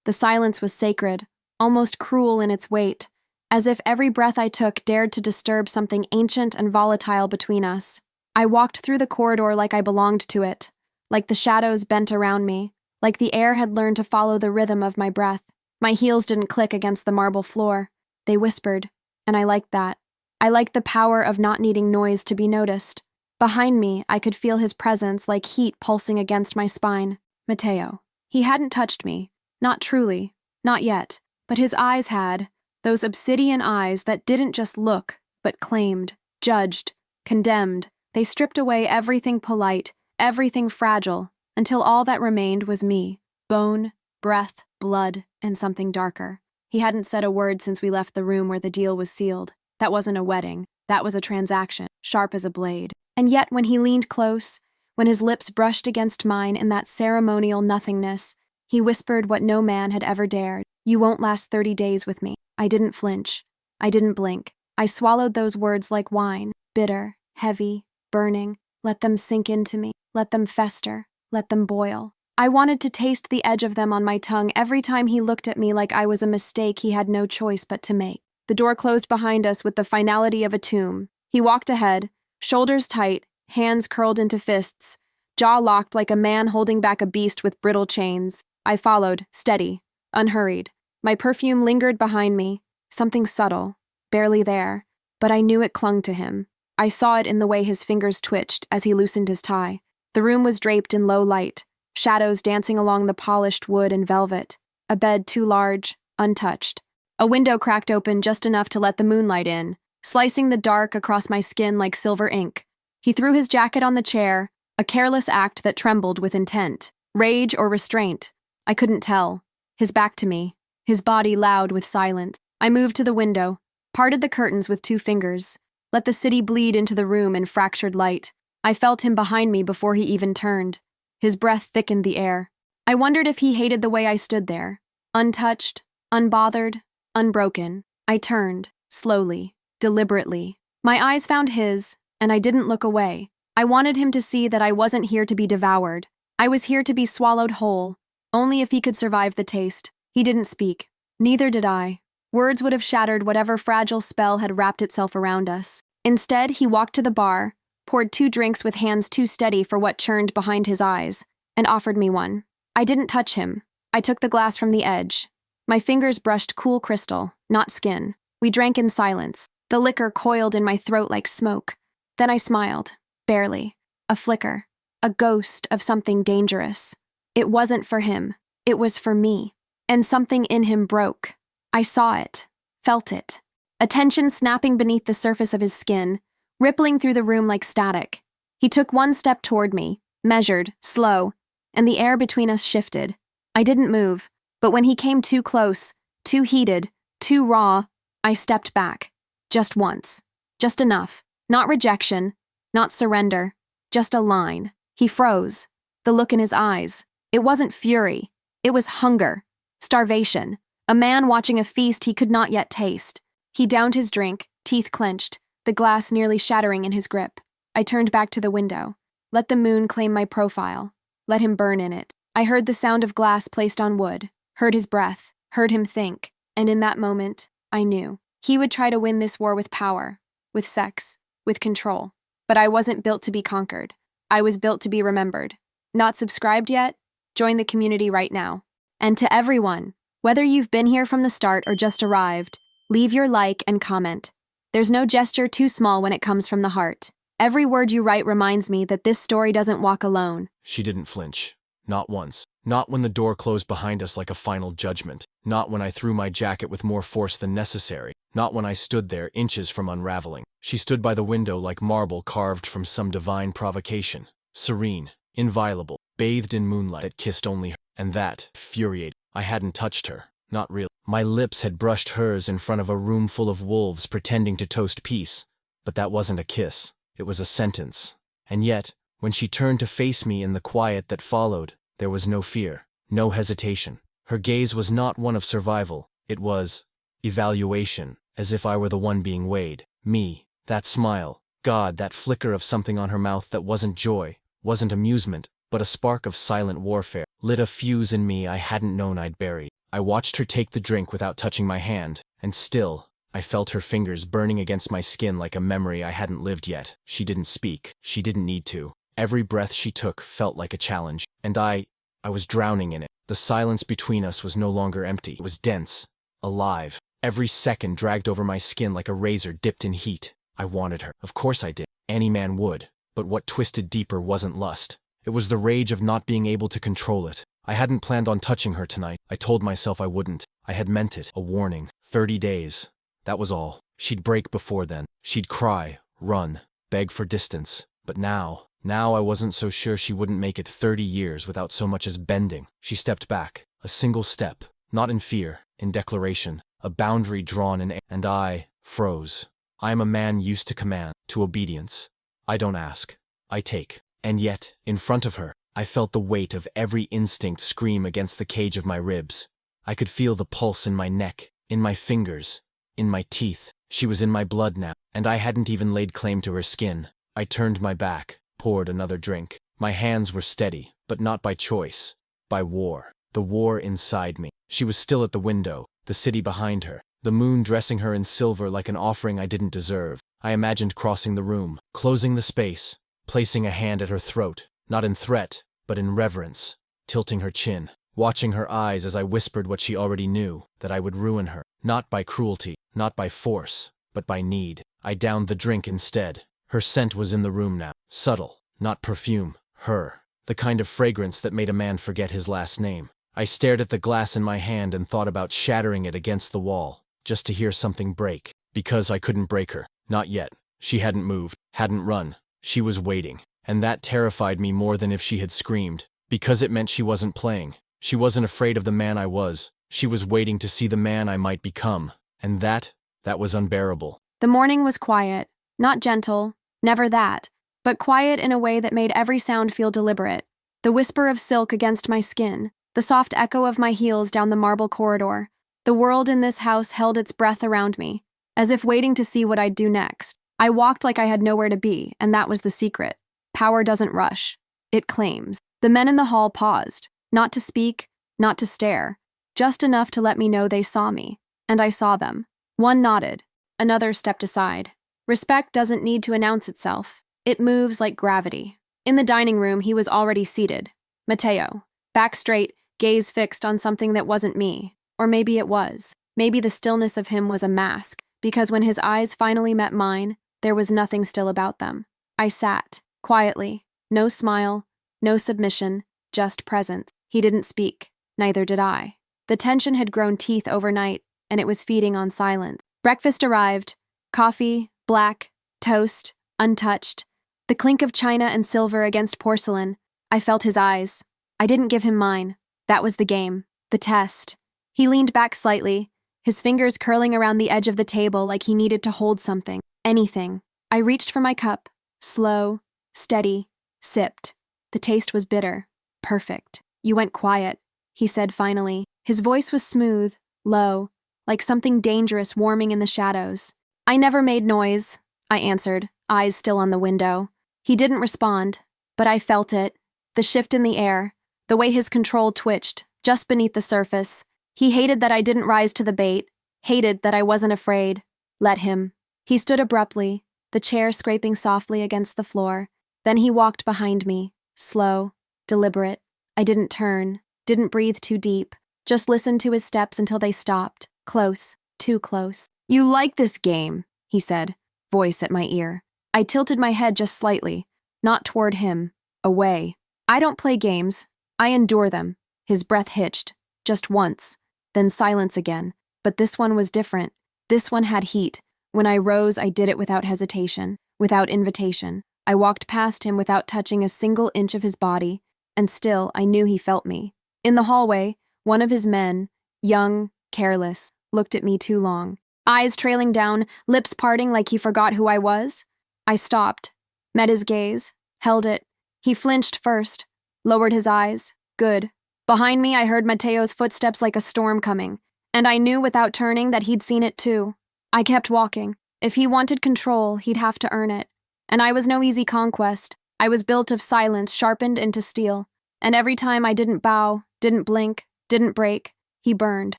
The silence was sacred, almost cruel in its weight, as if every breath I took dared to disturb something ancient and volatile between us. I walked through the corridor like I belonged to it, like the shadows bent around me, like the air had learned to follow the rhythm of my breath. My heels didn't click against the marble floor. They whispered, and I liked that. I liked the power of not needing noise to be noticed. Behind me, I could feel his presence like heat pulsing against my spine. Matteo. He hadn't touched me. Not truly. Not yet. But his eyes had. Those obsidian eyes that didn't just look, but claimed, judged, condemned. They stripped away everything polite, everything fragile, until all that remained was me. Bone, breath, blood, and something darker. He hadn't said a word since we left the room where the deal was sealed. That wasn't a wedding. That was a transaction, sharp as a blade. And yet when he leaned close, when his lips brushed against mine in that ceremonial nothingness, he whispered what no man had ever dared. You won't last 30 days with me. I didn't flinch. I didn't blink. I swallowed those words like wine, bitter, heavy, burning. Let them sink into me. Let them fester. Let them boil. I wanted to taste the edge of them on my tongue every time he looked at me like I was a mistake he had no choice but to make. The door closed behind us with the finality of a tomb. He walked ahead, shoulders tight, hands curled into fists, jaw locked like a man holding back a beast with brittle chains. I followed, steady, unhurried. My perfume lingered behind me, something subtle, barely there, but I knew it clung to him. I saw it in the way his fingers twitched as he loosened his tie. The room was draped in low light, shadows dancing along the polished wood and velvet, a bed too large, untouched. A window cracked open just enough to let the moonlight in, slicing the dark across my skin like silver ink. He threw his jacket on the chair, a careless act that trembled with intent, rage or restraint. I couldn't tell. His back to me, his body loud with silence. I moved to the window, parted the curtains with 2 fingers, let the city bleed into the room in fractured light. I felt him behind me before he even turned. His breath thickened the air. I wondered if he hated the way I stood there, untouched, unbothered, unbroken. I turned, slowly, deliberately. My eyes found his, and I didn't look away. I wanted him to see that I wasn't here to be devoured. I was here to be swallowed whole, only if he could survive the taste. He didn't speak. Neither did I. Words would have shattered whatever fragile spell had wrapped itself around us. Instead, he walked to the bar, poured 2 drinks with hands too steady for what churned behind his eyes, and offered me one. I didn't touch him. I took the glass from the edge. My fingers brushed cool crystal, not skin. We drank in silence. The liquor coiled in my throat like smoke. Then I smiled. Barely. A flicker. A ghost of something dangerous. It wasn't for him. It was for me. And something in him broke. I saw it. Felt it. A tension snapping beneath the surface of his skin, rippling through the room like static. He took 1 step toward me, measured, slow, and the air between us shifted. I didn't move, but when he came too close, too heated, too raw, I stepped back. Just once. Just enough. Not rejection, not surrender, just a line. He froze. The look in his eyes. It wasn't fury. It was hunger. Starvation. A man watching a feast he could not yet taste. He downed his drink, teeth clenched, the glass nearly shattering in his grip. I turned back to the window. Let the moon claim my profile. Let him burn in it. I heard the sound of glass placed on wood, heard his breath, heard him think, and in that moment, I knew. He would try to win this war with power, with sex, with control. But I wasn't built to be conquered. I was built to be remembered. Not subscribed yet? Join the community right now. And to everyone, whether you've been here from the start or just arrived, leave your like and comment. There's no gesture too small when it comes from the heart. Every word you write reminds me that this story doesn't walk alone. She didn't flinch. Not once. Not when the door closed behind us like a final judgment. Not when I threw my jacket with more force than necessary. Not when I stood there inches from unraveling. She stood by the window like marble carved from some divine provocation. Serene, inviolable, bathed in moonlight that kissed only her. And that, infuriated, I hadn't touched her. Not really. My lips had brushed hers in front of a room full of wolves pretending to toast peace. But that wasn't a kiss. It was a sentence. And yet, when she turned to face me in the quiet that followed, there was no fear, no hesitation. Her gaze was not one of survival. It was evaluation, as if I were the one being weighed. Me. That smile. God, that flicker of something on her mouth that wasn't joy, wasn't amusement, but a spark of silent warfare, lit a fuse in me I hadn't known I'd buried. I watched her take the drink without touching my hand, and still, I felt her fingers burning against my skin like a memory I hadn't lived yet. She didn't speak. She didn't need to. Every breath she took felt like a challenge, and I was drowning in it. The silence between us was no longer empty. It was dense, alive. Every second dragged over my skin like a razor dipped in heat. I wanted her. Of course I did. Any man would. But what twisted deeper wasn't lust. It was the rage of not being able to control it. I hadn't planned on touching her tonight. I told myself I wouldn't. I had meant it. A warning. 30 days. That was all. She'd break before then. She'd cry, run, beg for distance. But now I wasn't so sure she wouldn't make it 30 years without so much as bending. She stepped back. A single step. Not in fear, in declaration. A boundary drawn in air. And I froze. I am a man used to command, to obedience. I don't ask. I take. And yet, in front of her, I felt the weight of every instinct scream against the cage of my ribs. I could feel the pulse in my neck, in my fingers, in my teeth. She was in my blood now, and I hadn't even laid claim to her skin. I turned my back, poured another drink. My hands were steady, but not by choice. By war. The war inside me. She was still at the window, the city behind her, the moon dressing her in silver like an offering I didn't deserve. I imagined crossing the room, closing the space, placing a hand at her throat, not in threat, but in reverence, tilting her chin, watching her eyes as I whispered what she already knew, that I would ruin her, not by cruelty, not by force, but by need. I downed the drink instead. Her scent was in the room now, subtle, not perfume, her, the kind of fragrance that made a man forget his last name. I stared at the glass in my hand and thought about shattering it against the wall, just to hear something break, because I couldn't break her. Not yet. She hadn't moved, hadn't run. She was waiting, and that terrified me more than if she had screamed, because it meant she wasn't playing. She wasn't afraid of the man I was. She was waiting to see the man I might become, and that was unbearable. The morning was quiet, not gentle, never that, but quiet in a way that made every sound feel deliberate. The whisper of silk against my skin, the soft echo of my heels down the marble corridor. The world in this house held its breath around me, as if waiting to see what I'd do next. I walked like I had nowhere to be, and that was the secret. Power doesn't rush. It claims. The men in the hall paused, not to speak, not to stare, just enough to let me know they saw me, and I saw them. One nodded, another stepped aside. Respect doesn't need to announce itself. It moves like gravity. In the dining room, he was already seated. Mateo, back straight, gaze fixed on something that wasn't me. Or maybe it was. Maybe the stillness of him was a mask, because when his eyes finally met mine, there was nothing still about them. I sat, quietly, no smile, no submission, just presence. He didn't speak, neither did I. The tension had grown teeth overnight, and it was feeding on silence. Breakfast arrived. Coffee, black, toast, untouched. The clink of china and silver against porcelain. I felt his eyes. I didn't give him mine. That was the game, the test. He leaned back slightly, his fingers curling around the edge of the table like he needed to hold something, anything. I reached for my cup, slow, steady, sipped. The taste was bitter, perfect. You went quiet, he said finally. His voice was smooth, low, like something dangerous warming in the shadows. I never made noise, I answered, eyes still on the window. He didn't respond, but I felt it, the shift in the air, the way his control twitched, just beneath the surface. He hated that I didn't rise to the bait, hated that I wasn't afraid. Let him. He stood abruptly, the chair scraping softly against the floor. Then he walked behind me, slow, deliberate. I didn't turn, didn't breathe too deep, just listened to his steps until they stopped, close, too close. You like this game, he said, voice at my ear. I tilted my head just slightly, not toward him, away. I don't play games, I endure them. His breath hitched, just once. Then silence again, but this one was different. This one had heat. When I rose, I did it without hesitation, without invitation. I walked past him without touching a single inch of his body, and still I knew he felt me. In the hallway, one of his men, young, careless, looked at me too long. Eyes trailing down, lips parting like he forgot who I was. I stopped, met his gaze, held it. He flinched first, lowered his eyes. Good. Behind me, I heard Mateo's footsteps like a storm coming, and I knew without turning that he'd seen it too. I kept walking. If he wanted control, he'd have to earn it. And I was no easy conquest. I was built of silence sharpened into steel. And every time I didn't bow, didn't blink, didn't break, He burned.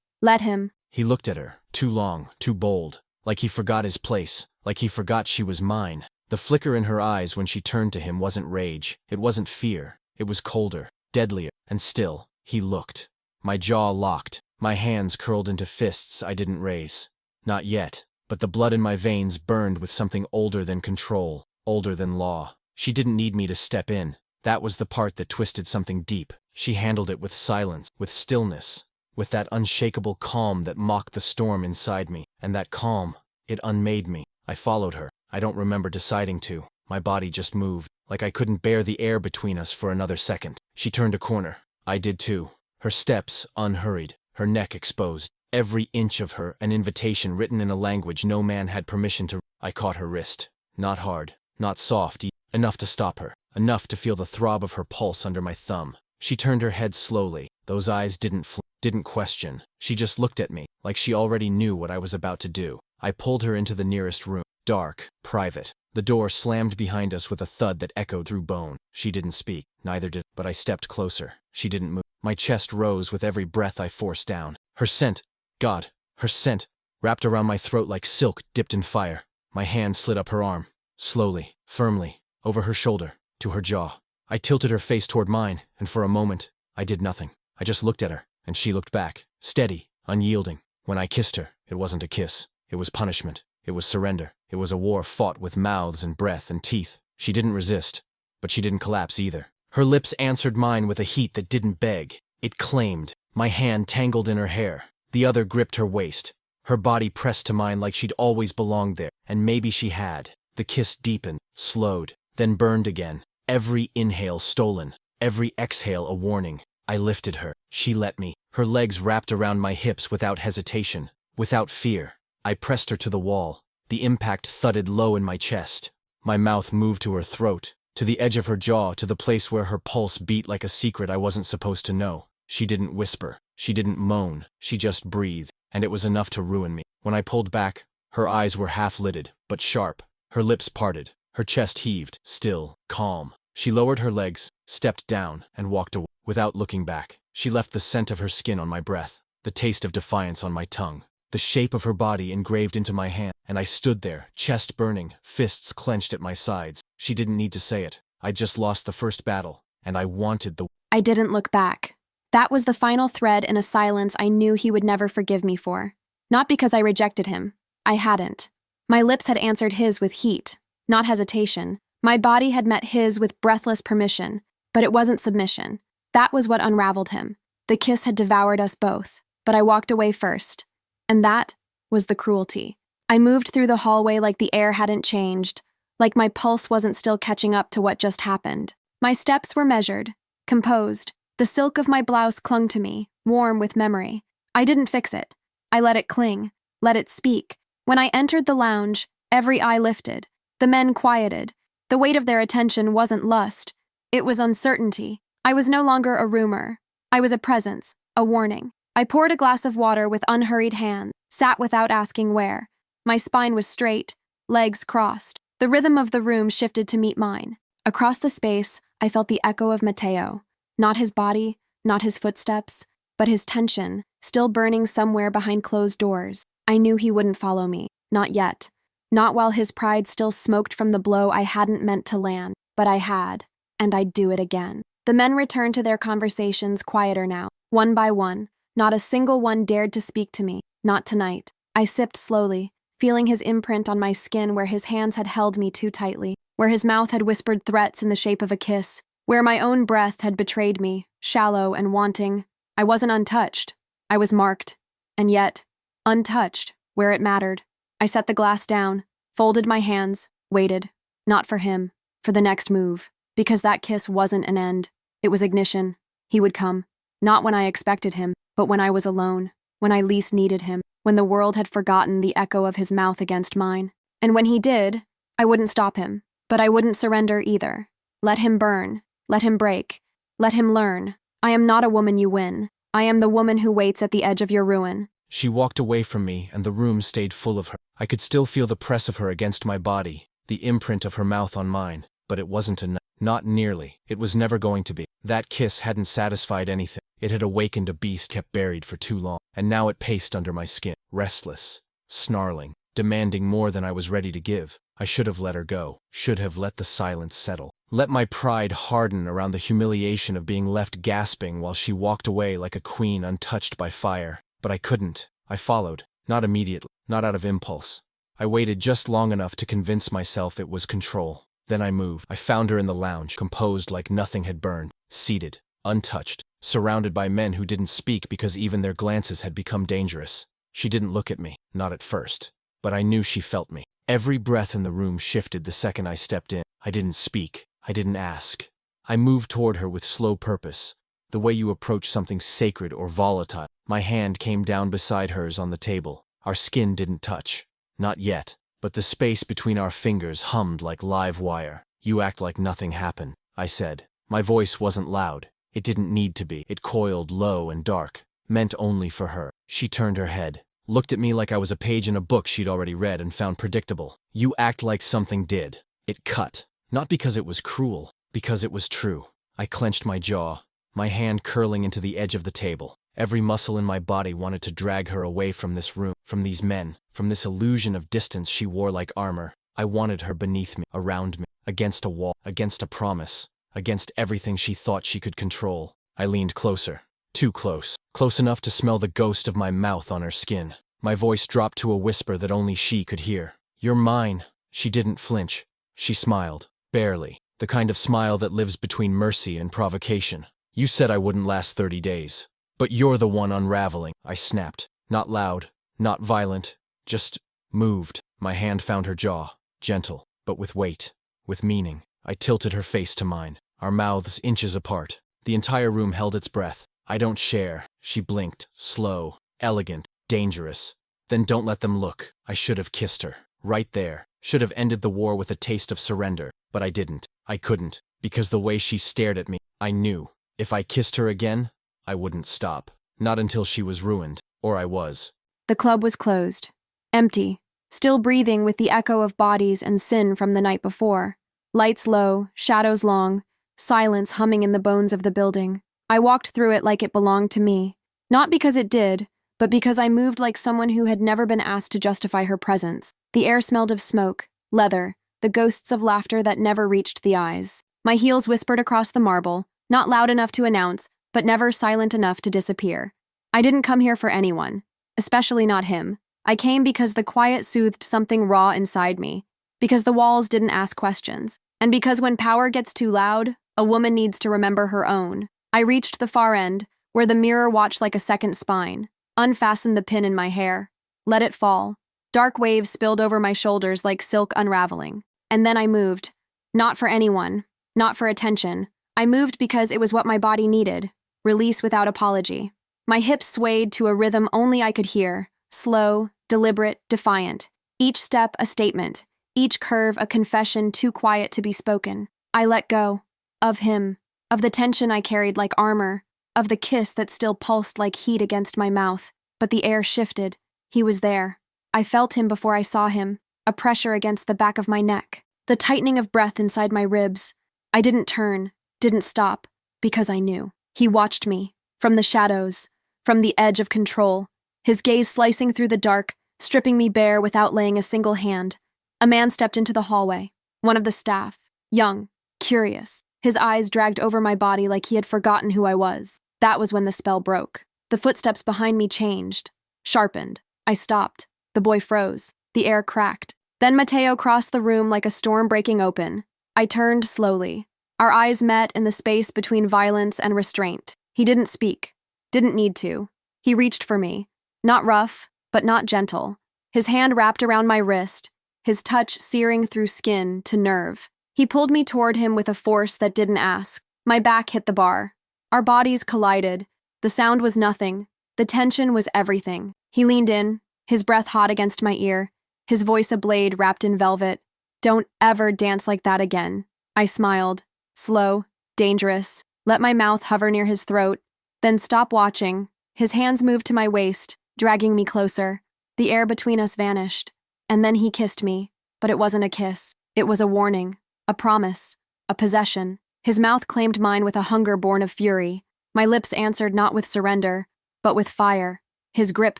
Let him. He looked at her, too long, too bold, like he forgot his place, like he forgot she was mine. The flicker in her eyes when she turned to him wasn't rage, it wasn't fear, it was colder, deadlier, and still, he looked. My jaw locked, my hands curled into fists I didn't raise. Not yet, but the blood in my veins burned with something older than control, older than law. She didn't need me to step in. That was the part that twisted something deep. She handled it with silence, with stillness, with that unshakable calm that mocked the storm inside me. And that calm, it unmade me. I followed her. I don't remember deciding to. My body just moved, like I couldn't bear the air between us for another second. She turned a corner. I did too. Her steps unhurried, her neck exposed. Every inch of her an invitation written in a language no man had permission to. I caught her wrist. Not hard, not soft, enough to stop her, enough to feel the throb of her pulse under my thumb. She turned her head slowly. Those eyes didn't question. She just looked at me, like she already knew what I was about to do. I pulled her into the nearest room. Dark, private. The door slammed behind us with a thud that echoed through bone. She didn't speak, neither did, but I stepped closer. She didn't move. My chest rose with every breath I forced down. Her scent, God, her scent, wrapped around my throat like silk dipped in fire. My hand slid up her arm, slowly, firmly, over her shoulder, to her jaw. I tilted her face toward mine, and for a moment, I did nothing. I just looked at her, and she looked back, steady, unyielding. When I kissed her, it wasn't a kiss. It was punishment. It was surrender. It was a war fought with mouths and breath and teeth. She didn't resist, but she didn't collapse either. Her lips answered mine with a heat that didn't beg. It claimed. My hand tangled in her hair. The other gripped her waist. Her body pressed to mine like she'd always belonged there, and maybe she had. The kiss deepened, slowed, then burned again. Every inhale stolen, every exhale a warning. I lifted her. She let me. Her legs wrapped around my hips without hesitation, without fear. I pressed her to the wall. The impact thudded low in my chest. My mouth moved to her throat, to the edge of her jaw, to the place where her pulse beat like a secret I wasn't supposed to know. She didn't whisper. She didn't moan. She just breathed, and it was enough to ruin me. When I pulled back, her eyes were half-lidded, but sharp. Her lips parted. Her chest heaved, still, calm. She lowered her legs, stepped down, and walked away. Without looking back, she left the scent of her skin on my breath, the taste of defiance on my tongue, the shape of her body engraved into my hand, and I stood there, chest burning, fists clenched at my sides. She didn't need to say it. I'd just lost the first battle, and I wanted the... I didn't look back. That was the final thread in a silence I knew he would never forgive me for. Not because I rejected him. I hadn't. My lips had answered his with heat, not hesitation. My body had met his with breathless permission, but it wasn't submission. That was what unraveled him. The kiss had devoured us both, but I walked away first. And that was the cruelty. I moved through the hallway like the air hadn't changed, like my pulse wasn't still catching up to what just happened. My steps were measured, composed. The silk of my blouse clung to me, warm with memory. I didn't fix it. I let it cling, let it speak. When I entered the lounge, every eye lifted. The men quieted. The weight of their attention wasn't lust. It was uncertainty. I was no longer a rumor. I was a presence, a warning. I poured a glass of water with unhurried hands, sat without asking where. My spine was straight, legs crossed. The rhythm of the room shifted to meet mine. Across the space, I felt the echo of Mateo. Not his body, not his footsteps, but his tension, still burning somewhere behind closed doors. I knew he wouldn't follow me. Not yet. Not while his pride still smoked from the blow I hadn't meant to land. But I had, and I'd do it again. The men returned to their conversations, quieter now. One by one, not a single one dared to speak to me. Not tonight. I sipped slowly, feeling his imprint on my skin where his hands had held me too tightly, where his mouth had whispered threats in the shape of a kiss, where my own breath had betrayed me, shallow and wanting. I wasn't untouched. I was marked. And yet, untouched, where it mattered. I set the glass down, folded my hands, waited. Not for him, for the next move. Because that kiss wasn't an end. It was ignition. He would come. Not when I expected him, but when I was alone, when I least needed him, when the world had forgotten the echo of his mouth against mine. And when he did, I wouldn't stop him, but I wouldn't surrender either. Let him burn. Let him break. Let him learn. I am not a woman you win. I am the woman who waits at the edge of your ruin. She walked away from me, and the room stayed full of her. I could still feel the press of her against my body, the imprint of her mouth on mine, but it wasn't enough. Not nearly. It was never going to be. That kiss hadn't satisfied anything. It had awakened a beast kept buried for too long, and now it paced under my skin, restless, snarling, demanding more than I was ready to give. I should have let her go, should have let the silence settle. Let my pride harden around the humiliation of being left gasping while she walked away like a queen untouched by fire. But I couldn't. I followed, not immediately, not out of impulse. I waited just long enough to convince myself it was control. Then I moved. I found her in the lounge, composed like nothing had burned, seated, untouched, surrounded by men who didn't speak because even their glances had become dangerous. She didn't look at me, not at first, but I knew she felt me. Every breath in the room shifted the second I stepped in. I didn't speak. I didn't ask. I moved toward her with slow purpose, the way you approach something sacred or volatile. My hand came down beside hers on the table. Our skin didn't touch. Not yet, but the space between our fingers hummed like live wire. "You act like nothing happened," I said. My voice wasn't loud. It didn't need to be. It coiled low and dark, meant only for her. She turned her head, looked at me like I was a page in a book she'd already read and found predictable. "You act like something did." It cut. Not because it was cruel, because it was true. I clenched my jaw, my hand curling into the edge of the table. Every muscle in my body wanted to drag her away from this room, from these men, from this illusion of distance she wore like armor. I wanted her beneath me, around me, against a wall, against a promise, against everything she thought she could control. I leaned closer, too close, close enough to smell the ghost of my mouth on her skin. My voice dropped to a whisper that only she could hear. "You're mine." She didn't flinch. She smiled, barely, the kind of smile that lives between mercy and provocation. "You said I wouldn't last 30 days. But you're the one unraveling," I snapped. Not loud, not violent, just moved. My hand found her jaw, gentle, but with weight, with meaning. I tilted her face to mine, our mouths inches apart. The entire room held its breath. "I don't share." She blinked, slow, elegant, dangerous. "Then don't let them look." I should have kissed her, right there. Should have ended the war with a taste of surrender, but I didn't. I couldn't, because the way she stared at me, I knew. If I kissed her again, I wouldn't stop. Not until she was ruined, or I was. The club was closed, empty, still breathing with the echo of bodies and sin from the night before. Lights low, shadows long, silence humming in the bones of the building. I walked through it like it belonged to me, not because it did, but because I moved like someone who had never been asked to justify her presence. The air smelled of smoke, leather, the ghosts of laughter that never reached the eyes. My heels whispered across the marble, not loud enough to announce, but never silent enough to disappear. I didn't come here for anyone, especially not him. I came because the quiet soothed something raw inside me, because the walls didn't ask questions, and because when power gets too loud, a woman needs to remember her own. I reached the far end, where the mirror watched like a second spine, unfastened the pin in my hair, let it fall. Dark waves spilled over my shoulders like silk unraveling. And then I moved. Not for anyone, not for attention. I moved because it was what my body needed. Release without apology. My hips swayed to a rhythm only I could hear, slow, deliberate, defiant. Each step a statement, each curve a confession too quiet to be spoken. I let go. Of him. Of the tension I carried like armor. Of the kiss that still pulsed like heat against my mouth. But the air shifted. He was there. I felt him before I saw him, a pressure against the back of my neck, the tightening of breath inside my ribs. I didn't turn, didn't stop, because I knew. He watched me, from the shadows, from the edge of control, his gaze slicing through the dark, stripping me bare without laying a single hand. A man stepped into the hallway, one of the staff, young, curious. His eyes dragged over my body like he had forgotten who I was. That was when the spell broke. The footsteps behind me changed, sharpened. I stopped. The boy froze. The air cracked. Then Mateo crossed the room like a storm breaking open. I turned slowly. Our eyes met in the space between violence and restraint. He didn't speak. Didn't need to. He reached for me. Not rough, but not gentle. His hand wrapped around my wrist, his touch searing through skin to nerve. He pulled me toward him with a force that didn't ask. My back hit the bar. Our bodies collided. The sound was nothing. The tension was everything. He leaned in, his breath hot against my ear, his voice a blade wrapped in velvet. "Don't ever dance like that again." I smiled. Slow, dangerous. Let my mouth hover near his throat. Then stop watching. His hands moved to my waist, dragging me closer. The air between us vanished. And then he kissed me. But it wasn't a kiss. It was a warning. A promise. A possession. His mouth claimed mine with a hunger born of fury. My lips answered not with surrender, but with fire. His grip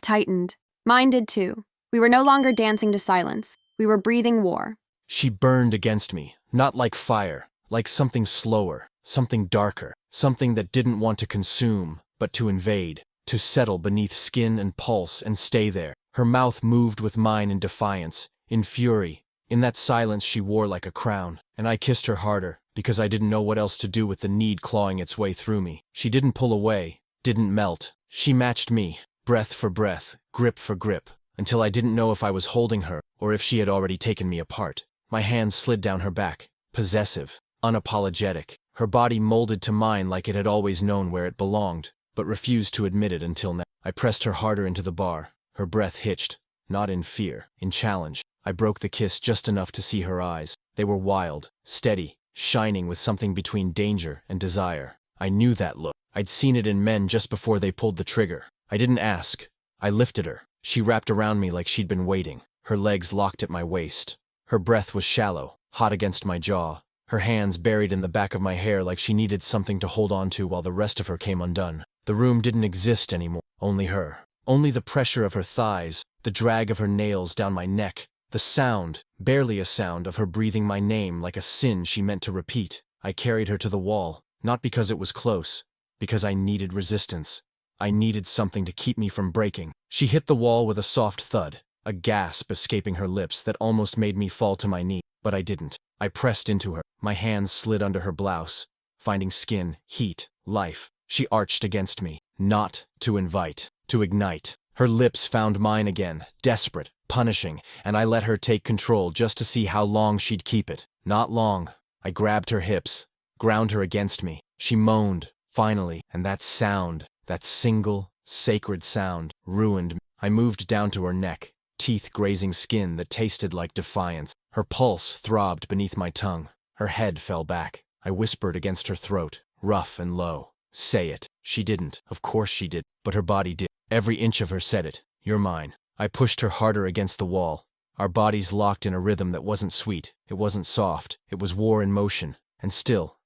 tightened. Mine did too. We were no longer dancing to silence. We were breathing war. She burned against me, not like fire, like something slower, something darker, something that didn't want to consume, but to invade, to settle beneath skin and pulse and stay there. Her mouth moved with mine in defiance, in fury. In that silence she wore like a crown, and I kissed her harder, because I didn't know what else to do with the need clawing its way through me. She didn't pull away, didn't melt. She matched me, breath for breath, grip for grip, until I didn't know if I was holding her or if she had already taken me apart. My hands slid down her back, possessive, unapologetic, her body molded to mine like it had always known where it belonged, but refused to admit it until now. I pressed her harder into the bar, her breath hitched, not in fear, in challenge. I broke the kiss just enough to see her eyes. They were wild, steady, shining with something between danger and desire. I knew that look. I'd seen it in men just before they pulled the trigger. I didn't ask. I lifted her. She wrapped around me like she'd been waiting, her legs locked at my waist. Her breath was shallow, hot against my jaw, her hands buried in the back of my hair like she needed something to hold on to while the rest of her came undone. The room didn't exist anymore, only her. Only the pressure of her thighs, the drag of her nails down my neck, the sound, barely a sound, of her breathing my name like a sin she meant to repeat. I carried her to the wall, not because it was close, because I needed resistance. I needed something to keep me from breaking. She hit the wall with a soft thud, a gasp escaping her lips that almost made me fall to my knee, but I didn't. I pressed into her, my hands slid under her blouse, finding skin, heat, life. She arched against me, not to invite, to ignite. Her lips found mine again, desperate, punishing, and I let her take control just to see how long she'd keep it. Not long. I grabbed her hips, ground her against me. She moaned, finally, and that sound, that single, sacred sound, ruined me. I moved down to her neck, teeth grazing skin that tasted like defiance. Her pulse throbbed beneath my tongue. Her head fell back. I whispered against her throat, rough and low. Say it. She didn't. Of course she did. But her body did. Every inch of her said it. You're mine. I pushed her harder against the wall. Our bodies locked in a rhythm that wasn't sweet. It wasn't soft. It was war in motion. And still,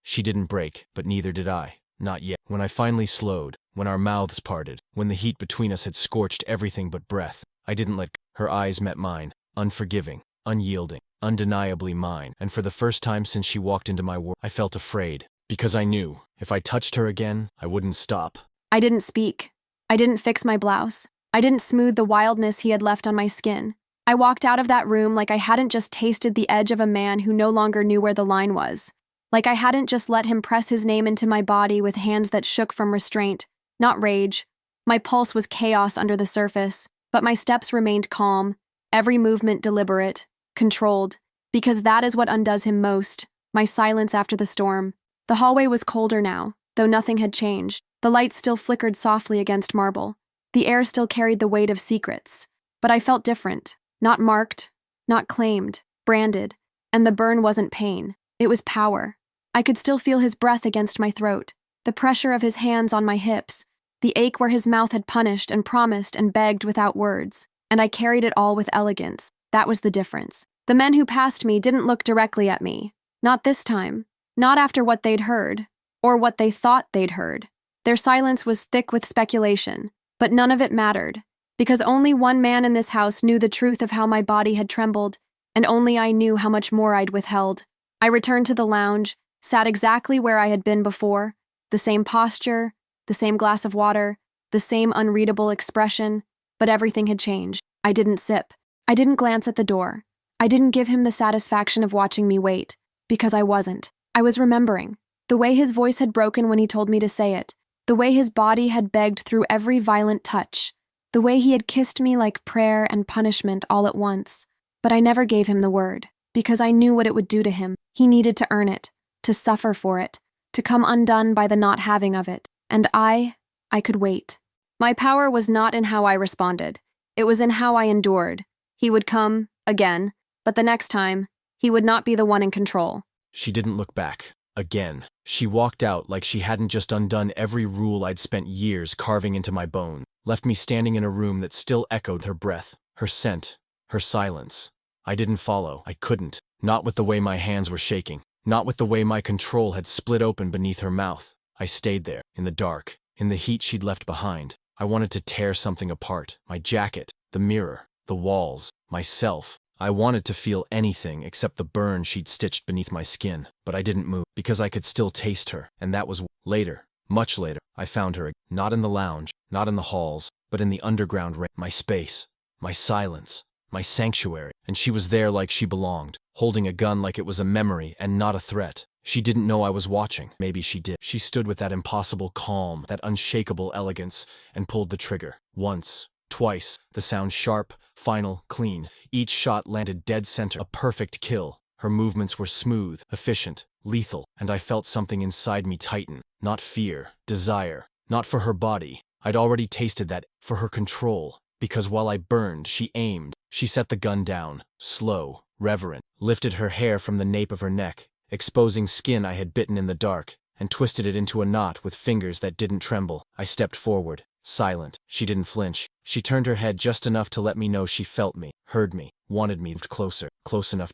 she didn't break. But neither did I. Not yet. When I finally slowed, when our mouths parted, when the heat between us had scorched everything but breath, I didn't let go. Her eyes met mine, unforgiving, unyielding, undeniably mine. And for the first time since she walked into my world, I felt afraid. Because I knew, if I touched her again, I wouldn't stop. I didn't speak. I didn't fix my blouse. I didn't smooth the wildness he had left on my skin. I walked out of that room like I hadn't just tasted the edge of a man who no longer knew where the line was. Like I hadn't just let him press his name into my body with hands that shook from restraint, not rage. My pulse was chaos under the surface, but my steps remained calm, every movement deliberate, controlled, because that is what undoes him most, my silence after the storm. The hallway was colder now, though nothing had changed. The light still flickered softly against marble. The air still carried the weight of secrets. But I felt different. Not marked, not claimed, branded. And the burn wasn't pain. It was power. I could still feel his breath against my throat, the pressure of his hands on my hips, the ache where his mouth had punished and promised and begged without words. And I carried it all with elegance. That was the difference. The men who passed me didn't look directly at me. Not this time. Not after what they'd heard, or what they thought they'd heard. Their silence was thick with speculation, but none of it mattered, because only one man in this house knew the truth of how my body had trembled, and only I knew how much more I'd withheld. I returned to the lounge, sat exactly where I had been before, the same posture, the same glass of water, the same unreadable expression, but everything had changed. I didn't sip. I didn't glance at the door. I didn't give him the satisfaction of watching me wait, because I wasn't. I was remembering. The way his voice had broken when he told me to say it. The way his body had begged through every violent touch. The way he had kissed me like prayer and punishment all at once. But I never gave him the word, because I knew what it would do to him. He needed to earn it, to suffer for it, to come undone by the not having of it. And I could wait. My power was not in how I responded. It was in how I endured. He would come, again, but the next time, he would not be the one in control. She didn't look back. Again. She walked out like she hadn't just undone every rule I'd spent years carving into my bone, left me standing in a room that still echoed her breath, her scent, her silence. I didn't follow. I couldn't. Not with the way my hands were shaking. Not with the way my control had split open beneath her mouth. I stayed there, in the dark, in the heat she'd left behind. I wanted to tear something apart. My jacket, the mirror, the walls, myself. I wanted to feel anything except the burn she'd stitched beneath my skin. But I didn't move, because I could still taste her. And that was later, much later, I found her, not in the lounge, not in the halls, but in the underground my space, my silence, my sanctuary. And she was there like she belonged, holding a gun like it was a memory and not a threat. She didn't know I was watching. Maybe she did. She stood with that impossible calm, that unshakable elegance, and pulled the trigger. Once, twice, the sound sharp, final, clean. Each shot landed dead center, a perfect kill. Her movements were smooth, efficient, lethal, and I felt something inside me tighten. Not fear, desire, not for her body. I'd already tasted that, for her control. Because while I burned, she aimed. She set the gun down, slow, reverent, lifted her hair from the nape of her neck, exposing skin I had bitten in the dark, and twisted it into a knot with fingers that didn't tremble. I stepped forward, silent. She didn't flinch. She turned her head just enough to let me know she felt me, heard me, wanted me, moved closer, close enough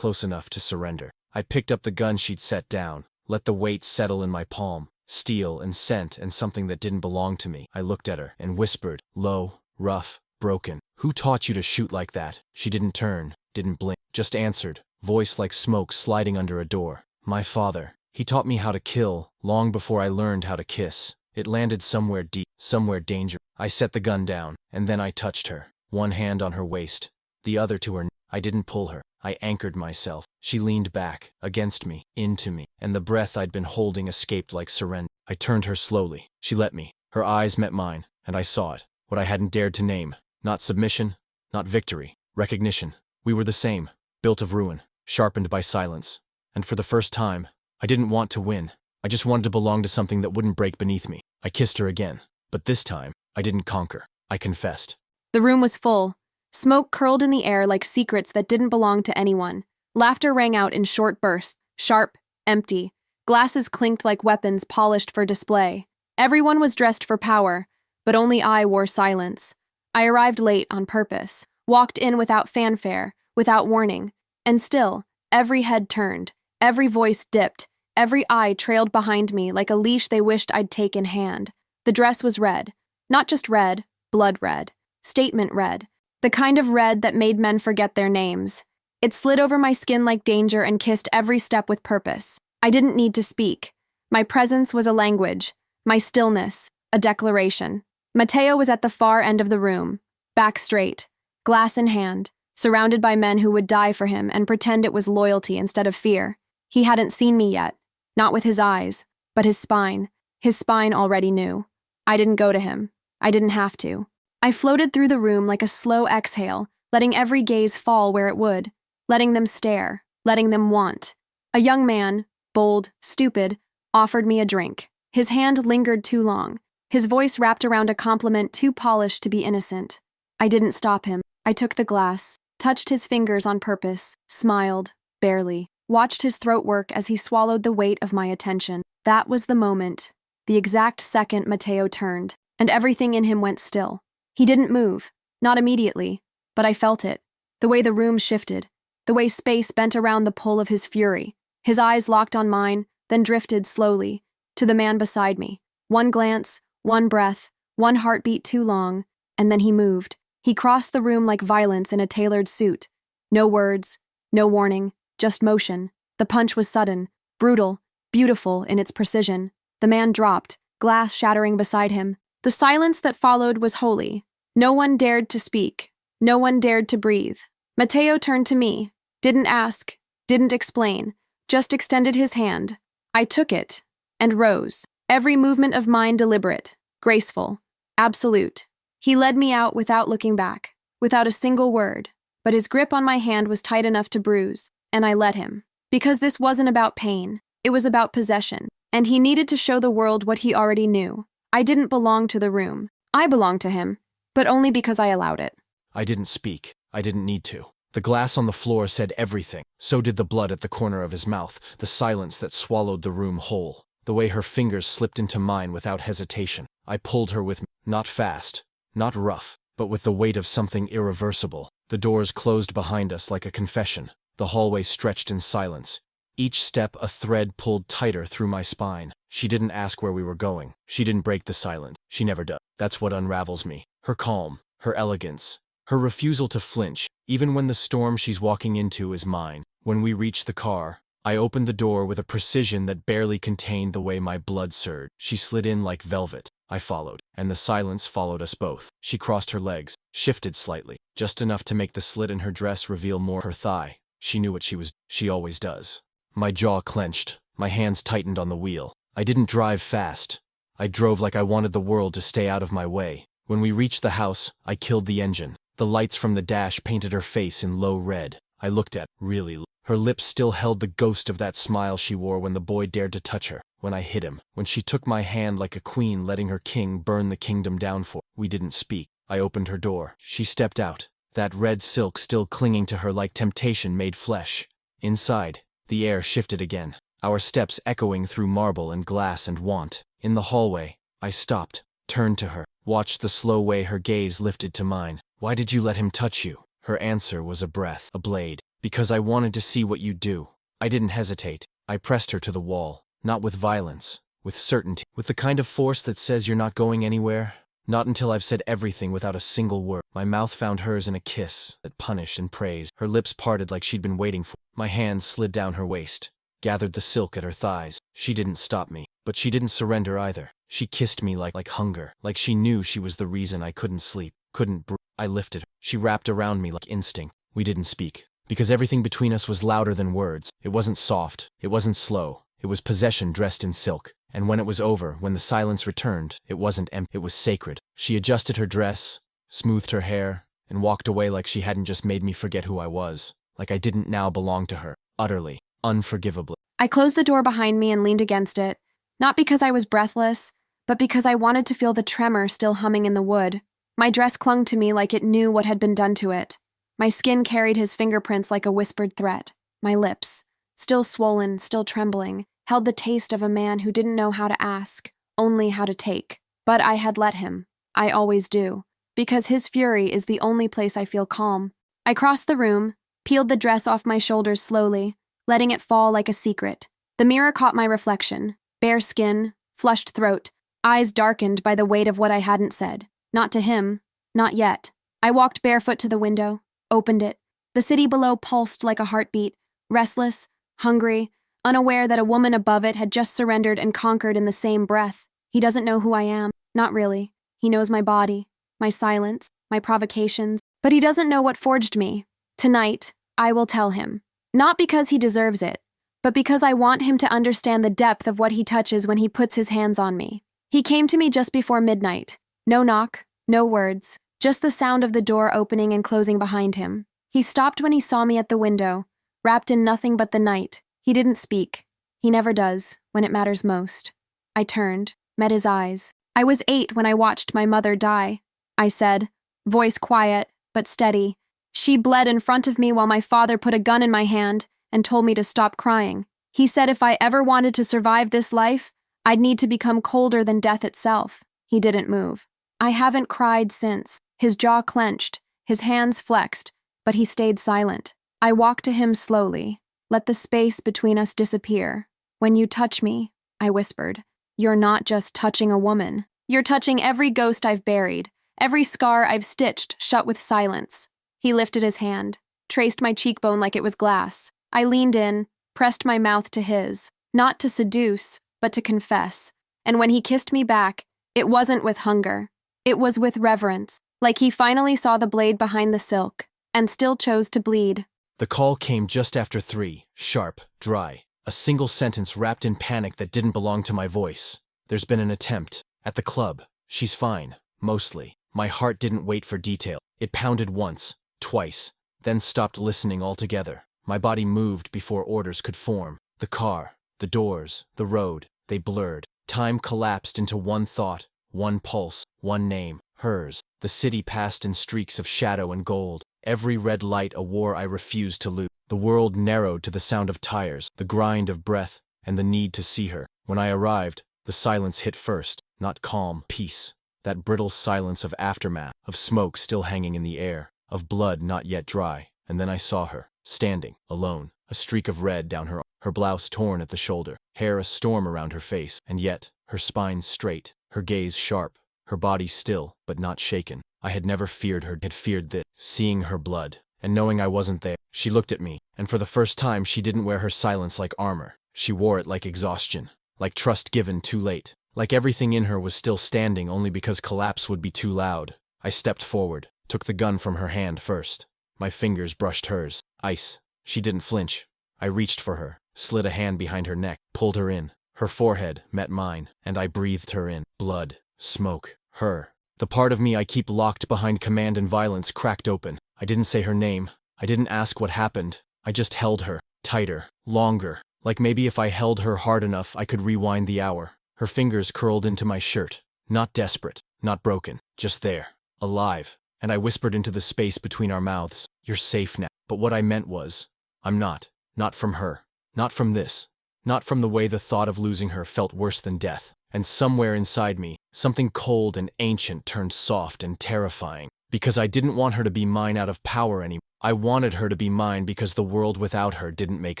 to surrender. I picked up the gun she'd set down, let the weight settle in my palm, steel and scent and something that didn't belong to me. I looked at her and whispered, low, rough, broken. Who taught you to shoot like that? She didn't turn, didn't blink, just answered, voice like smoke sliding under a door. My father. He taught me how to kill, long before I learned how to kiss. It landed somewhere deep, somewhere dangerous. I set the gun down, and then I touched her. One hand on her waist, the other to her knee. I didn't pull her. I anchored myself. She leaned back, against me, into me, and the breath I'd been holding escaped like surrender. I turned her slowly. She let me. Her eyes met mine, and I saw it. What I hadn't dared to name. Not submission, not victory. Recognition. We were the same, built of ruin, sharpened by silence. And for the first time, I didn't want to win. I just wanted to belong to something that wouldn't break beneath me. I kissed her again. But this time, I didn't conquer. I confessed. The room was full. Smoke curled in the air like secrets that didn't belong to anyone. Laughter rang out in short bursts, sharp, empty. Glasses clinked like weapons polished for display. Everyone was dressed for power, but only I wore silence. I arrived late on purpose, walked in without fanfare, without warning, and still, every head turned, every voice dipped, every eye trailed behind me like a leash they wished I'd take in hand. The dress was red. Not just red, blood red. Statement red. The kind of red that made men forget their names. It slid over my skin like danger and kissed every step with purpose. I didn't need to speak. My presence was a language. My stillness, a declaration. Mateo was at the far end of the room, back straight, glass in hand, surrounded by men who would die for him and pretend it was loyalty instead of fear. He hadn't seen me yet, not with his eyes, but his spine. His spine already knew. I didn't go to him. I didn't have to. I floated through the room like a slow exhale, letting every gaze fall where it would, letting them stare, letting them want. A young man, bold, stupid, offered me a drink. His hand lingered too long. His voice wrapped around a compliment too polished to be innocent. I didn't stop him. I took the glass, touched his fingers on purpose, smiled, barely, watched his throat work as he swallowed the weight of my attention. That was the moment, the exact second Mateo turned, and everything in him went still. He didn't move, not immediately, but I felt it. The way the room shifted, the way space bent around the pull of his fury. His eyes locked on mine, then drifted slowly to the man beside me. One glance, one breath, one heartbeat too long, and then he moved. He crossed the room like violence in a tailored suit. No words, no warning, just motion. The punch was sudden, brutal, beautiful in its precision. The man dropped, glass shattering beside him. The silence that followed was holy. No one dared to speak. No one dared to breathe. Mateo turned to me, didn't ask, didn't explain, just extended his hand. I took it, and rose. Every movement of mine deliberate, graceful, absolute. He led me out without looking back, without a single word, but his grip on my hand was tight enough to bruise, and I let him. Because this wasn't about pain, it was about possession, and he needed to show the world what he already knew. I didn't belong to the room. I belonged to him, but only because I allowed it. I didn't speak. I didn't need to. The glass on the floor said everything. So did the blood at the corner of his mouth, the silence that swallowed the room whole. The way her fingers slipped into mine without hesitation. I pulled her with me, not fast, not rough, but with the weight of something irreversible. The doors closed behind us like a confession. The hallway stretched in silence. Each step a thread pulled tighter through my spine. She didn't ask where we were going. She didn't break the silence. She never does. That's what unravels me. Her calm, her elegance, her refusal to flinch, even when the storm she's walking into is mine. When we reached the car, I opened the door with a precision that barely contained the way my blood surged. She slid in like velvet. I followed, and the silence followed us both. She crossed her legs, shifted slightly, just enough to make the slit in her dress reveal more her thigh. She knew what she always does. My jaw clenched, my hands tightened on the wheel. I didn't drive fast. I drove like I wanted the world to stay out of my way. When we reached the house, I killed the engine. The lights from the dash painted her face in low red. I looked at, really low. Her lips still held the ghost of that smile she wore when the boy dared to touch her, when I hit him, when she took my hand like a queen letting her king burn the kingdom down for. We didn't speak. I opened her door. She stepped out, that red silk still clinging to her like temptation made flesh. Inside, the air shifted again, our steps echoing through marble and glass and want. In the hallway, I stopped, turned to her, watched the slow way her gaze lifted to mine. Why did you let him touch you? Her answer was a breath, a blade. Because I wanted to see what you'd do. I didn't hesitate. I pressed her to the wall, not with violence, with certainty, with the kind of force that says you're not going anywhere. Not until I've said everything without a single word. My mouth found hers in a kiss that punished and praised. Her lips parted like she'd been waiting for. My hands slid down her waist, gathered the silk at her thighs. She didn't stop me, but she didn't surrender either. She kissed me like hunger, like she knew she was the reason I couldn't sleep, couldn't breathe. I lifted her. She wrapped around me like instinct. We didn't speak, because everything between us was louder than words. It wasn't soft, it wasn't slow, it was possession dressed in silk. And when it was over, when the silence returned, it wasn't empty, it was sacred. She adjusted her dress, smoothed her hair, and walked away like she hadn't just made me forget who I was, like I didn't now belong to her, utterly, unforgivably. I closed the door behind me and leaned against it, not because I was breathless, but because I wanted to feel the tremor still humming in the wood. My dress clung to me like it knew what had been done to it. My skin carried his fingerprints like a whispered threat. My lips, still swollen, still trembling, held the taste of a man who didn't know how to ask, only how to take. But I had let him. I always do. Because his fury is the only place I feel calm. I crossed the room, peeled the dress off my shoulders slowly, letting it fall like a secret. The mirror caught my reflection. Bare skin, flushed throat, eyes darkened by the weight of what I hadn't said. Not to him. Not yet. I walked barefoot to the window, opened it. The city below pulsed like a heartbeat, restless, hungry, unaware that a woman above it had just surrendered and conquered in the same breath. He doesn't know who I am. Not really. He knows my body, my silence, my provocations, but he doesn't know what forged me. Tonight, I will tell him. Not because he deserves it, but because I want him to understand the depth of what he touches when he puts his hands on me. He came to me just before midnight. No knock, no words, just the sound of the door opening and closing behind him. He stopped when he saw me at the window, wrapped in nothing but the night. He didn't speak. He never does, when it matters most. I turned, met his eyes. I was 8 when I watched my mother die, I said, voice quiet, but steady. She bled in front of me while my father put a gun in my hand and told me to stop crying. He said if I ever wanted to survive this life, I'd need to become colder than death itself. He didn't move. I haven't cried since. His jaw clenched, his hands flexed, but he stayed silent. I walked to him slowly. Let the space between us disappear. When you touch me, I whispered, you're not just touching a woman. You're touching every ghost I've buried, every scar I've stitched shut with silence. He lifted his hand, traced my cheekbone like it was glass. I leaned in, pressed my mouth to his, not to seduce, but to confess. And when he kissed me back, it wasn't with hunger. It was with reverence, like he finally saw the blade behind the silk, and still chose to bleed. The call came just after 3, sharp, dry. A single sentence wrapped in panic that didn't belong to my voice. There's been an attempt. At the club. She's fine. Mostly. My heart didn't wait for detail. It pounded once, twice, then stopped listening altogether. My body moved before orders could form. The car, the doors, the road, they blurred. Time collapsed into one thought, one pulse, one name, hers. The city passed in streaks of shadow and gold. Every red light a war I refused to lose. The world narrowed to the sound of tires, the grind of breath, and the need to see her. When I arrived, the silence hit first, not calm, peace. That brittle silence of aftermath, of smoke still hanging in the air, of blood not yet dry. And then I saw her, standing, alone, a streak of red down her blouse torn at the shoulder, hair a storm around her face, and yet, her spine straight, her gaze sharp, her body still, but not shaken. I had never feared her, had feared this. Seeing her blood, and knowing I wasn't there, she looked at me, and for the first time she didn't wear her silence like armor. She wore it like exhaustion, like trust given too late, like everything in her was still standing only because collapse would be too loud. I stepped forward, took the gun from her hand first. My fingers brushed hers. Ice. She didn't flinch. I reached for her, slid a hand behind her neck, pulled her in. Her forehead met mine, and I breathed her in. Blood, smoke, her. The part of me I keep locked behind command and violence cracked open. I didn't say her name. I didn't ask what happened. I just held her, tighter, longer, like maybe if I held her hard enough I could rewind the hour. Her fingers curled into my shirt. Not desperate, not broken, just there, alive. And I whispered into the space between our mouths, "You're safe now." But what I meant was, I'm not. Not from her. Not from this. Not from the way the thought of losing her felt worse than death. And somewhere inside me, something cold and ancient turned soft and terrifying. Because I didn't want her to be mine out of power anymore. I wanted her to be mine because the world without her didn't make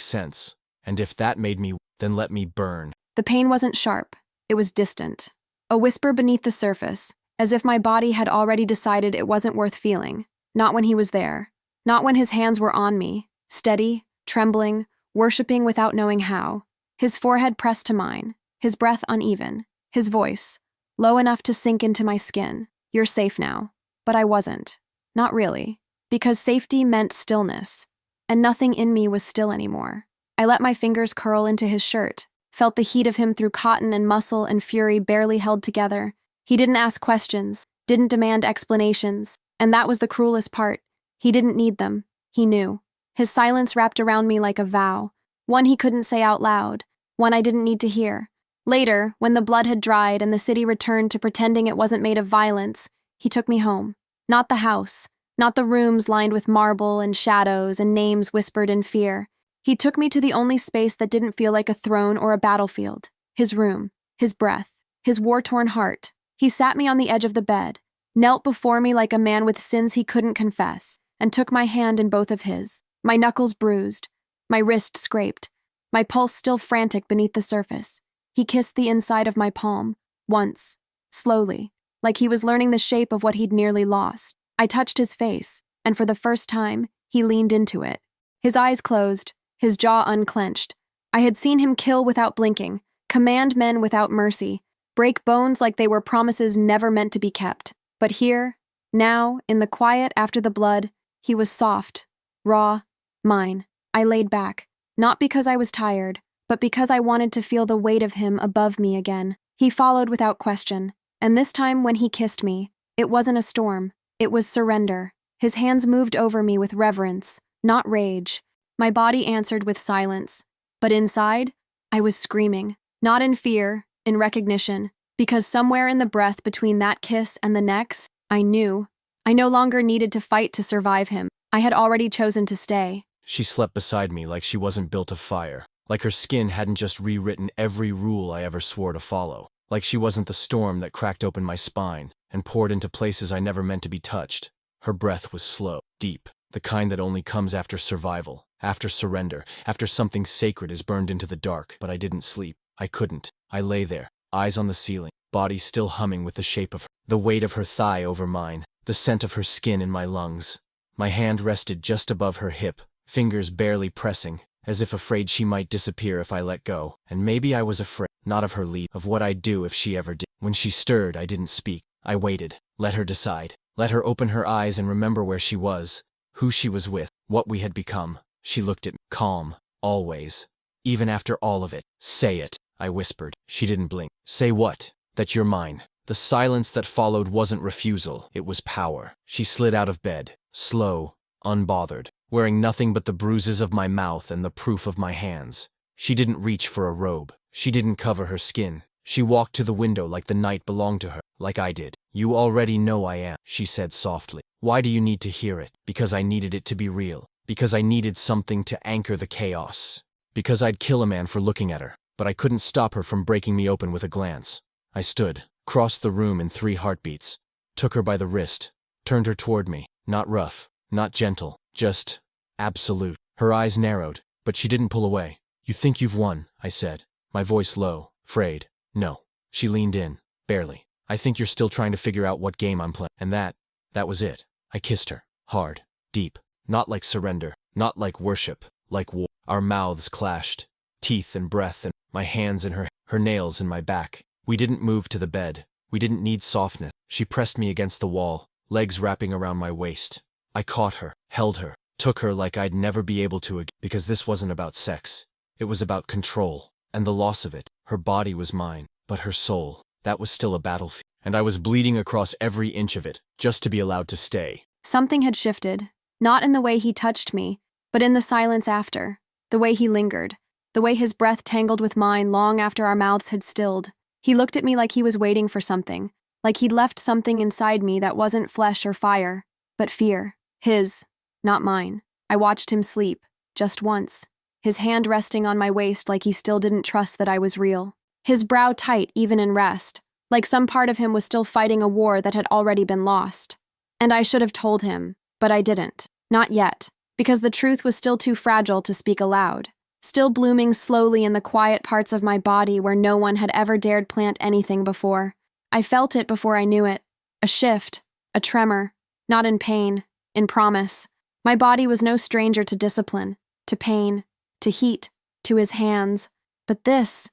sense. And if that made me, then let me burn. The pain wasn't sharp. It was distant. A whisper beneath the surface, as if my body had already decided it wasn't worth feeling. Not when he was there. Not when his hands were on me, steady, trembling, worshipping without knowing how. His forehead pressed to mine, his breath uneven, his voice, low enough to sink into my skin. "You're safe now." But I wasn't. Not really. Because safety meant stillness, and nothing in me was still anymore. I let my fingers curl into his shirt, felt the heat of him through cotton and muscle and fury barely held together. He didn't ask questions, didn't demand explanations, and that was the cruelest part. He didn't need them. He knew. His silence wrapped around me like a vow, one he couldn't say out loud, one I didn't need to hear. Later, when the blood had dried and the city returned to pretending it wasn't made of violence, he took me home. Not the house, not the rooms lined with marble and shadows and names whispered in fear. He took me to the only space that didn't feel like a throne or a battlefield. His room, his breath, his war-torn heart. He sat me on the edge of the bed, knelt before me like a man with sins he couldn't confess, and took my hand in both of his, my knuckles bruised, my wrist scraped, my pulse still frantic beneath the surface. He kissed the inside of my palm, once, slowly, like he was learning the shape of what he'd nearly lost. I touched his face, and for the first time, he leaned into it. His eyes closed, his jaw unclenched. I had seen him kill without blinking, command men without mercy, break bones like they were promises never meant to be kept. But here, now, in the quiet after the blood, he was soft, raw, mine. I laid back, not because I was tired, but because I wanted to feel the weight of him above me again. He followed without question, and this time when he kissed me, it wasn't a storm, it was surrender. His hands moved over me with reverence, not rage. My body answered with silence, but inside, I was screaming, not in fear, in recognition, because somewhere in the breath between that kiss and the next, I knew. I no longer needed to fight to survive him. I had already chosen to stay. She slept beside me like she wasn't built of fire, like her skin hadn't just rewritten every rule I ever swore to follow, like she wasn't the storm that cracked open my spine and poured into places I never meant to be touched. Her breath was slow, deep, the kind that only comes after survival, after surrender, after something sacred is burned into the dark. But I didn't sleep. I couldn't. I lay there, eyes on the ceiling, body still humming with the shape of her, the weight of her thigh over mine, the scent of her skin in my lungs. My hand rested just above her hip, fingers barely pressing, as if afraid she might disappear if I let go. And maybe I was afraid, not of her lead, of what I'd do if she ever did. When she stirred, I didn't speak. I waited, let her decide, let her open her eyes and remember where she was, who she was with, what we had become. She looked at me, calm, always. Even after all of it. "Say it," I whispered. She didn't blink. "Say what?" "That you're mine." The silence that followed wasn't refusal, it was power. She slid out of bed, slow, unbothered, wearing nothing but the bruises of my mouth and the proof of my hands. She didn't reach for a robe. She didn't cover her skin. She walked to the window like the night belonged to her, like I did. "You already know I am," she said softly. "Why do you need to hear it?" "Because I needed it to be real. Because I needed something to anchor the chaos. Because I'd kill a man for looking at her, but I couldn't stop her from breaking me open with a glance." I stood, crossed the room in 3 heartbeats, took her by the wrist, turned her toward me, not rough, not gentle, just absolute. Her eyes narrowed, but she didn't pull away. You think you've won, I said, my voice low, frayed. No. She leaned in, barely. I think you're still trying to figure out what game I'm playing. And that was it. I kissed her, hard, deep, not like surrender, not like worship, like war. Our mouths clashed, teeth and breath, and my hands in her nails in my back. We didn't move to the bed. We didn't need softness. She pressed me against the wall, legs wrapping around my waist. I caught her, held her, took her like I'd never be able to again, because this wasn't about sex. It was about control, and the loss of it. Her body was mine, but her soul, that was still a battlefield. And I was bleeding across every inch of it, just to be allowed to stay. Something had shifted, not in the way he touched me, but in the silence after, the way he lingered, the way his breath tangled with mine long after our mouths had stilled. He looked at me like he was waiting for something, like he'd left something inside me that wasn't flesh or fire, but fear. His, not mine. I watched him sleep, just once, his hand resting on my waist like he still didn't trust that I was real. His brow tight even in rest, like some part of him was still fighting a war that had already been lost. And I should have told him, but I didn't. Not yet, because the truth was still too fragile to speak aloud, still blooming slowly in the quiet parts of my body where no one had ever dared plant anything before. I felt it before I knew it. A shift, a tremor, not in pain, in promise. My body was no stranger to discipline, to pain, to heat, to his hands. But this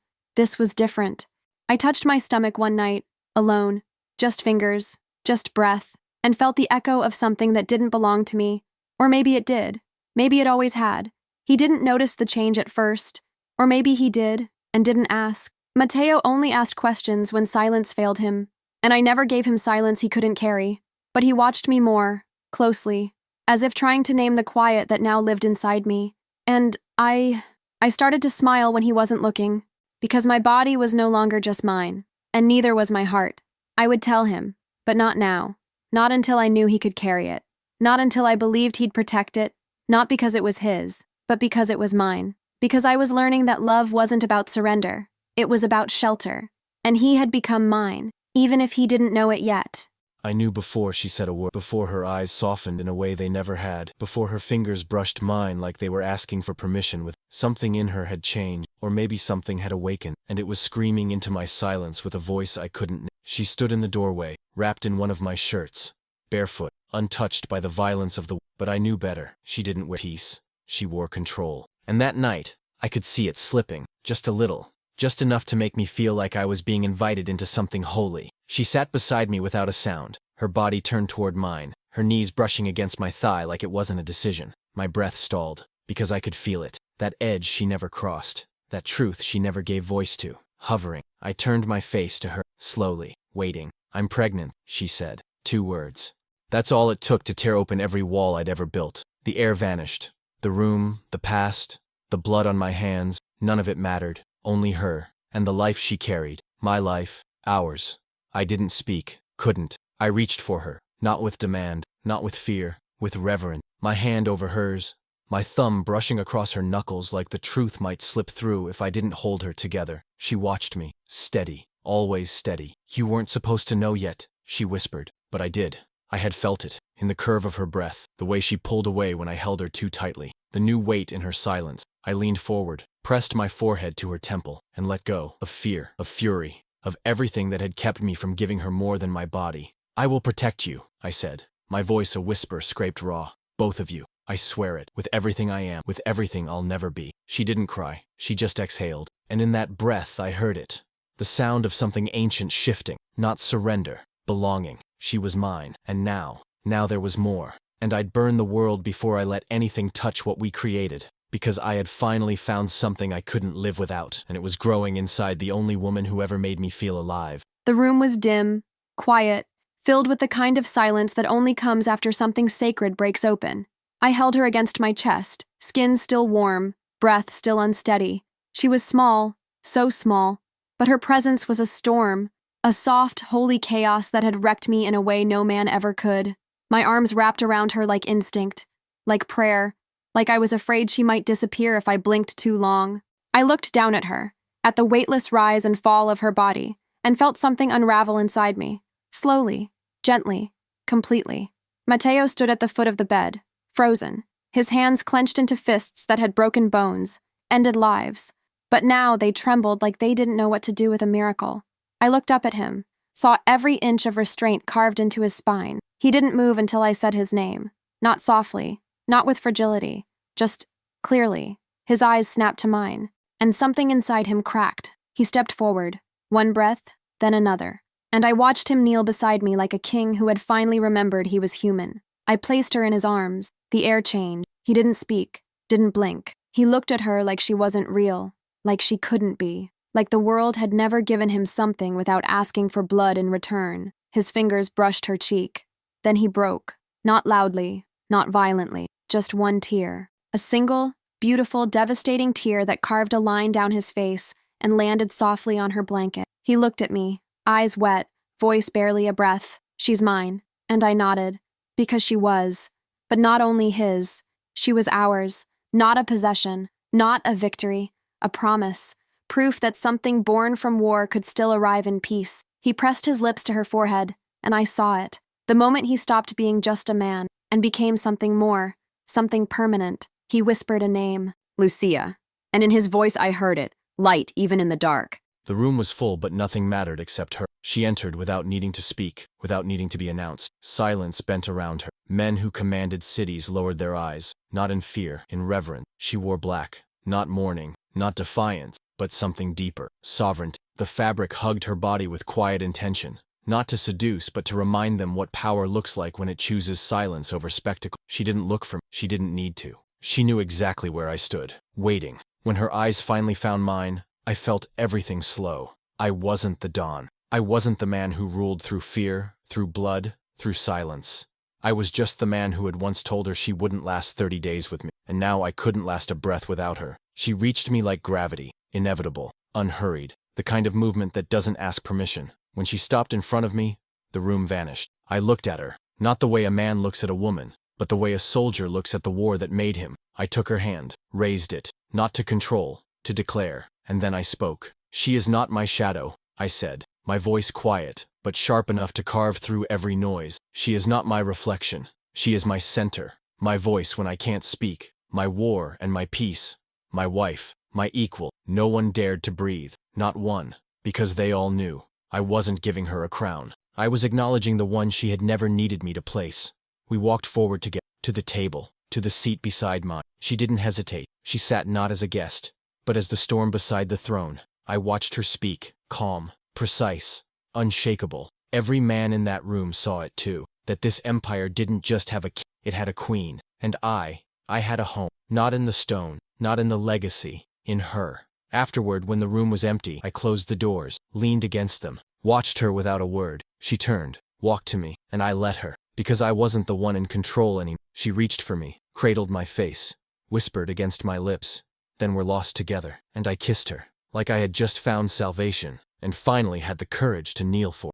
was different. I touched my stomach one night, alone, just fingers, just breath, and felt the echo of something that didn't belong to me. Or maybe it did. Maybe it always had. He didn't notice the change at first. Or maybe he did, and didn't ask. Mateo only asked questions when silence failed him, and I never gave him silence he couldn't carry. But he watched me more, closely, as if trying to name the quiet that now lived inside me. And I started to smile when he wasn't looking, because my body was no longer just mine, and neither was my heart. I would tell him, but not now. Not until I knew he could carry it. Not until I believed he'd protect it, not because it was his, but because it was mine. Because I was learning that love wasn't about surrender. It was about shelter. And he had become mine, even if he didn't know it yet. I knew before she said a word, before her eyes softened in a way they never had, before her fingers brushed mine like they were asking for permission. With something in her had changed, or maybe something had awakened, and it was screaming into my silence with a voice I couldn't name. She stood in the doorway, wrapped in one of my shirts, barefoot, untouched by the violence of the. But I knew better. She didn't wear peace. She wore control. And that night, I could see it slipping, just a little. Just enough to make me feel like I was being invited into something holy. She sat beside me without a sound, her body turned toward mine, her knees brushing against my thigh like it wasn't a decision. My breath stalled, because I could feel it, that edge she never crossed, that truth she never gave voice to, hovering. I turned my face to her, slowly, waiting. I'm pregnant, she said. 2 words. That's all it took to tear open every wall I'd ever built. The air vanished. The room, the past, the blood on my hands, none of it mattered. Only her, and the life she carried. My life, ours. I didn't speak, couldn't. I reached for her, not with demand, not with fear, with reverence. My hand over hers, my thumb brushing across her knuckles like the truth might slip through if I didn't hold her together. She watched me, steady, always steady. You weren't supposed to know yet, she whispered, but I did. I had felt it, in the curve of her breath, the way she pulled away when I held her too tightly, the new weight in her silence. I leaned forward, pressed my forehead to her temple, and let go of fear, of fury, of everything that had kept me from giving her more than my body. I will protect you, I said, my voice a whisper scraped raw. Both of you, I swear it, with everything I am, with everything I'll never be. She didn't cry, she just exhaled, and in that breath I heard it. The sound of something ancient shifting, not surrender, belonging. She was mine, and now there was more. And I'd burn the world before I let anything touch what we created. Because I had finally found something I couldn't live without, and it was growing inside the only woman who ever made me feel alive. The room was dim, quiet, filled with the kind of silence that only comes after something sacred breaks open. I held her against my chest, skin still warm, breath still unsteady. She was small, so small, but her presence was a storm, a soft, holy chaos that had wrecked me in a way no man ever could. My arms wrapped around her like instinct, like prayer, like I was afraid she might disappear if I blinked too long. I looked down at her, at the weightless rise and fall of her body, and felt something unravel inside me, slowly, gently, completely. Mateo stood at the foot of the bed, frozen, His hands clenched into fists that had broken bones, ended lives. But now they trembled like they didn't know what to do with a miracle. I looked up at him, saw every inch of restraint carved into his spine. He didn't move until I said his name. Not softly, not with fragility, just clearly. His eyes snapped to mine, and something inside him cracked. He stepped forward, one breath, then another, and I watched him kneel beside me like a king who had finally remembered he was human. I placed her in his arms. The air changed. He didn't speak, didn't blink. He looked at her like she wasn't real, like she couldn't be, like the world had never given him something without asking for blood in return. His fingers brushed her cheek. Then he broke, not loudly, not violently, just one tear. A single, beautiful, devastating tear that carved a line down his face and landed softly on her blanket. He looked at me, eyes wet, voice barely a breath. "She's mine." And I nodded, because she was. But not only his. She was ours. Not a possession, not a victory, a promise. Proof that something born from war could still arrive in peace. He pressed his lips to her forehead, and I saw it. The moment he stopped being just a man and became something more, something permanent. He whispered a name. "Lucia." And in his voice I heard it, light even in the dark. The room was full, but nothing mattered except her. She entered without needing to speak, without needing to be announced. Silence bent around her. Men who commanded cities lowered their eyes, not in fear, in reverence. She wore black, not mourning, not defiance, but something deeper, sovereignty. The fabric hugged her body with quiet intention, not to seduce, but to remind them what power looks like when it chooses silence over spectacle. She didn't look for me. She didn't need to. She knew exactly where I stood, waiting. When her eyes finally found mine, I felt everything slow. I wasn't the Don. I wasn't the man who ruled through fear, through blood, through silence. I was just the man who had once told her she wouldn't last 30 days with me, and now I couldn't last a breath without her. She reached me like gravity, inevitable, unhurried, the kind of movement that doesn't ask permission. When she stopped in front of me, the room vanished. I looked at her, not the way a man looks at a woman, but the way a soldier looks at the war that made him. I took her hand, raised it, not to control, to declare, and then I spoke. "She is not my shadow," I said, my voice quiet, but sharp enough to carve through every noise. "She is not my reflection. She is my center, my voice when I can't speak, my war and my peace, my wife, my equal." No one dared to breathe, not one, because they all knew. I wasn't giving her a crown. I was acknowledging the one she had never needed me to place. We walked forward together, to the table, to the seat beside mine. She didn't hesitate. She sat not as a guest, but as the storm beside the throne. I watched her speak, calm, precise, unshakable. Every man in that room saw it too, that this empire didn't just have a king, it had a queen. And I had a home, not in the stone, not in the legacy, in her. Afterward, when the room was empty, I closed the doors, leaned against them, watched her without a word. She turned, walked to me, and I let her, because I wasn't the one in control anymore. She reached for me, cradled my face, whispered against my lips, "Then we're lost together." And I kissed her, like I had just found salvation, and finally had the courage to kneel for.